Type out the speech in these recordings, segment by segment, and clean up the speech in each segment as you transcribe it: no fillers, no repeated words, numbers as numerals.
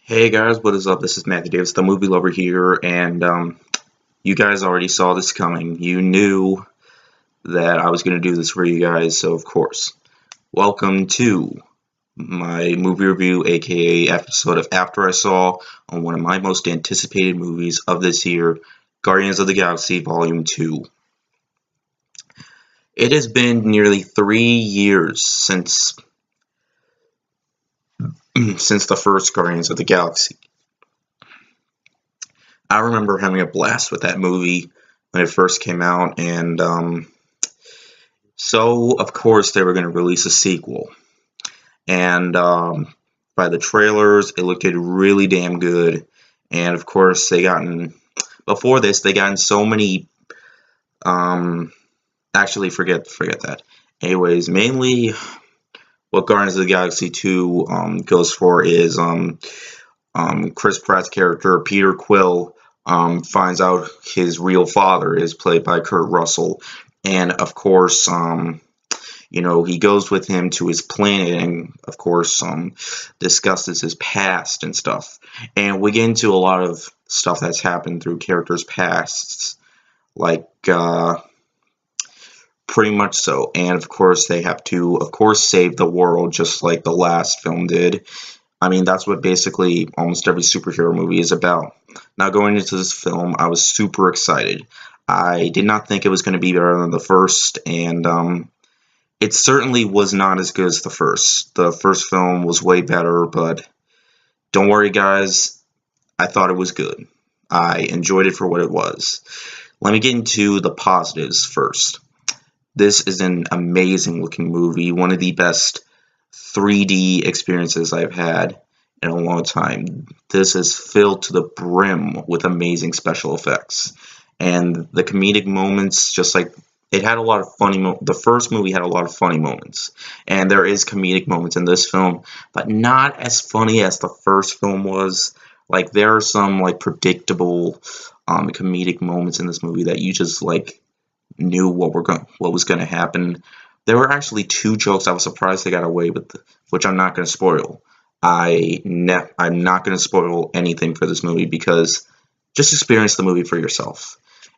Hey guys, what is up? This is Matthew Davis, the movie lover here, and you guys already saw this coming. You knew that I was going to do this for you guys, so of course. Welcome to my movie review, aka episode of After I Saw, on one of my most anticipated movies of this year, Guardians of the Galaxy Volume 2. It has been nearly 3 years since the first Guardians of the Galaxy. I remember having a blast with that movie when it first came out, and so of course they were going to release a sequel. And by the trailers, it looked really damn good. And of course, before this, they gotten so many. Actually, forget that. Anyways, mainly what Guardians of the Galaxy 2 goes for is Chris Pratt's character, Peter Quill, finds out his real father is played by Kurt Russell. And of course, he goes with him to his planet and, of course, discusses his past and stuff. And we get into a lot of stuff that's happened through characters' pasts, like, pretty much so. And, of course, they have to, save the world just like the last film did. I mean, that's what basically almost every superhero movie is about. Now, going into this film, I was super excited. I did not think it was going to be better than the first, and it certainly was not as good as the first. The first film was way better, but don't worry, guys. I thought it was good. I enjoyed it for what it was. Let me get into the positives first. This is an amazing looking movie, one of the best 3D experiences I've had in a long time. This is filled to the brim with amazing special effects. And the comedic moments, just like it had a lot of the first movie had a lot of funny moments. And there is comedic moments in this film, but not as funny as the first film was. Like, there are some like predictable comedic moments in this movie that you just like knew what was going to happen. There were actually two jokes I was surprised they got away with, which I'm not going to spoil. I'm not going to spoil anything for this movie because just experience the movie for yourself.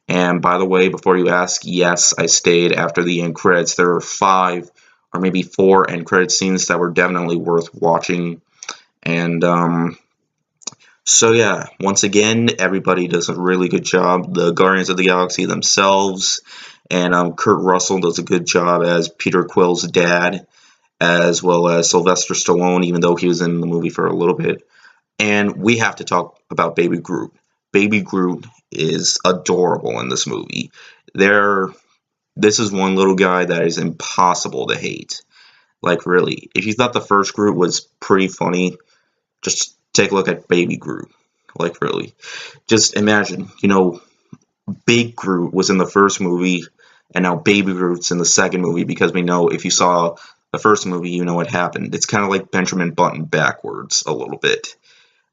And by the way, before you ask, yes, I stayed after the end credits. There were 5 or maybe 4 end credit scenes that were definitely worth watching. And so yeah, once again, everybody does a really good job. The Guardians of the Galaxy themselves, and Kurt Russell does a good job as Peter Quill's dad, as well as Sylvester Stallone, even though he was in the movie for a little bit. And we have to talk about Baby Groot. Baby Groot is adorable in this movie. This is one little guy that is impossible to hate. Like, really, if you thought the first Groot was pretty funny, just take a look at Baby Groot. Like, really. Just imagine, Big Groot was in the first movie, and now Baby Groot's in the second movie, because we know if you saw the first movie, you know what happened. It's kind of like Benjamin Button backwards a little bit.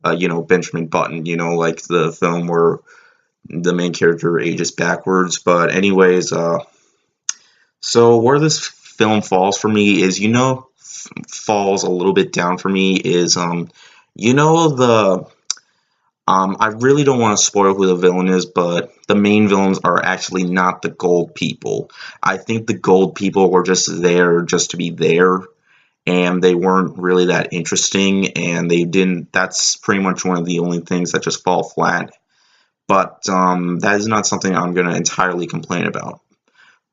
Benjamin Button, like the film where the main character ages backwards. But anyways, so where this film falls for me is, falls a little bit down for me is, I really don't want to spoil who the villain is, but the main villains are actually not the gold people. I think the gold people were just there just to be there, and they weren't really that interesting, and that's pretty much one of the only things that just fall flat. But that is not something I'm going to entirely complain about.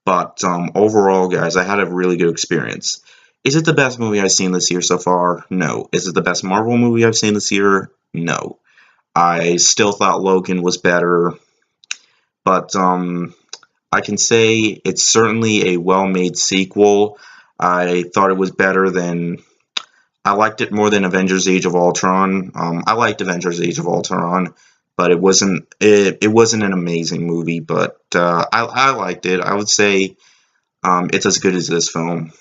But overall, guys, I had a really good experience. Is it the best movie I've seen this year so far? No. Is it the best Marvel movie I've seen this year? No. I still thought Logan was better, but I can say it's certainly a well-made sequel. I thought it was better than... I liked it more than Avengers Age of Ultron. I liked Avengers Age of Ultron, but it wasn't an amazing movie, but I liked it. I would say it's as good as this film.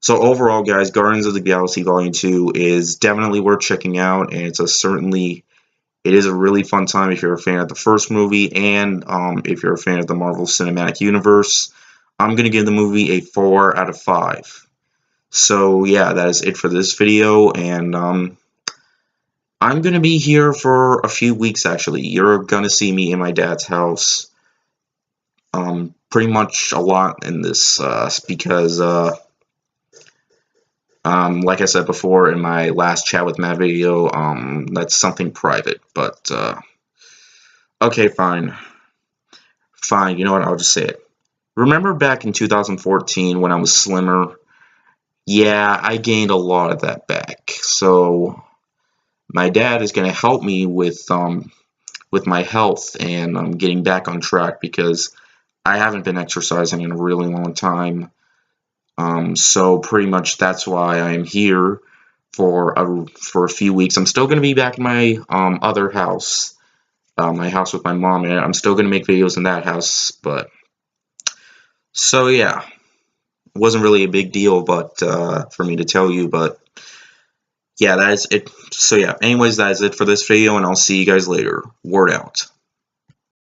So overall, guys, Guardians of the Galaxy Volume 2 is definitely worth checking out, and it is a really fun time if you're a fan of the first movie, and if you're a fan of the Marvel Cinematic Universe. I'm going to give the movie a 4 out of 5. So yeah, that is it for this video, and I'm gonna be here for a few weeks actually. You're gonna see me in my dad's house pretty much a lot in this because like I said before in my last chat with Matt video, that's something private. But okay, fine. Fine, you know what, I'll just say it. Remember back in 2014 when I was slimmer? Yeah, I gained a lot of that back. So my dad is gonna help me with my health and getting back on track because I haven't been exercising in a really long time. So pretty much that's why I'm here for a few weeks. I'm still gonna be back in my other house, my house with my mom, and I'm still gonna make videos in that house. But so yeah, it wasn't really a big deal, but for me to tell you. But yeah, that is it. So yeah, anyways, that is it for this video, and I'll see you guys later. Word out.